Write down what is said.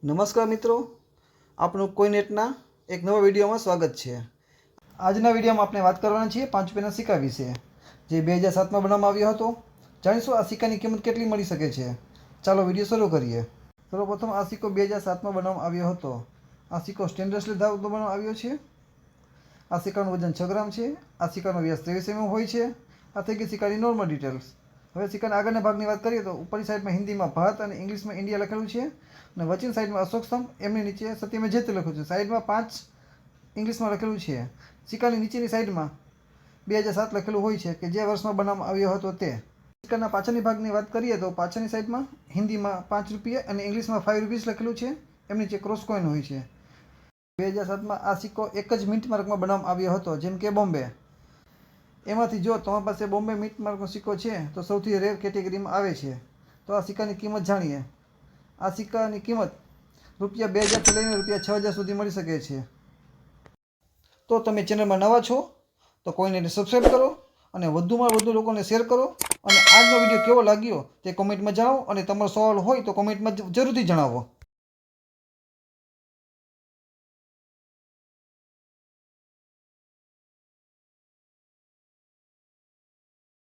નમસ્કાર મિત્રો, આપનું કોઈનેટના એક નવા વિડીયોમાં સ્વાગત છે। આજના વિડીયોમાં આપણે વાત કરવાના છીએ 5 રૂપિયાના સિક્કા વિશે, જે 2007માં બનાવવામાં આવ્યો હતો। જાણીશું આ સિક્કાની કિંમત કેટલી મળી શકે છે। ચાલો વિડીયો શરૂ કરીએ। સર્વપ્રથમ આ સિક્કો 2007માં બનાવવામાં આવ્યો હતો। આ સિક્કો સ્ટેનલેસ સ્ટીલ ધાતુનો બનાવવામાં આવ્યો છે। આ સિક્કાનું વજન 6 ગ્રામ છે। આ સિક્કાનો વ્યાસ 23 mm હોય છે। આ થઈ ગઈ સિક્કાની નોર્મલ ડિટેલ્સ। હવે સિક્કાના આગળના ભાગની વાત કરીએ તો ઉપરની સાઈડમાં હિન્દીમાં ભારત અને ઇંગ્લિશમાં ઇન્ડિયા લખેલું છે અને વચ્ચેની સાઈડમાં અશોક સ્તંભ, એમની નીચે સત્યમેવ જયતે લખ્યું છે। સાઈડમાં 5 ઇંગ્લિશમાં લખેલું છે। સિક્કાની નીચેની સાઈડમાં 2007 લખેલું હોય છે કે જે વર્ષમાં બનાવવામાં આવ્યો હતો તે। સિક્કાના પાછળની ભાગની વાત કરીએ તો પાછળની સાઈડમાં હિન્દીમાં 5 રૂપિયા અને ઇંગ્લિશમાં 5 રૂપીસ લખેલું છે। એમની નીચે ક્રોસ કોઈન હોય છે। 2007માં આ સિક્કો એક જ મિન્ટ માર્કમાં બનાવવામાં આવ્યો હતો, જેમ કે બોમ્બે। એમાંથી જો તમારી પાસે બોમ્બે મિન્ટ માર્કનો સિક્કો છે તો સૌથી રેર કેટેગરીમાં આવે છે। તો આ સિક્કાની કિંમત જાણીએ। આ સિક્કાની કિંમત ₹2000થી લઈને ₹6000 સુધી મળી શકે છે। તો તમે ચેનલમાં નવા છો તો કોઈને સબસ્ક્રાઈબ કરો અને વધુમાં વધુ લોકોને શેર કરો અને આજનો વિડીયો કેવો લાગ્યો તે કોમેન્ટમાં જણાવો અને તમારો સવાલ હોય તો કોમેન્ટમાં જરૂરથી જણાવો।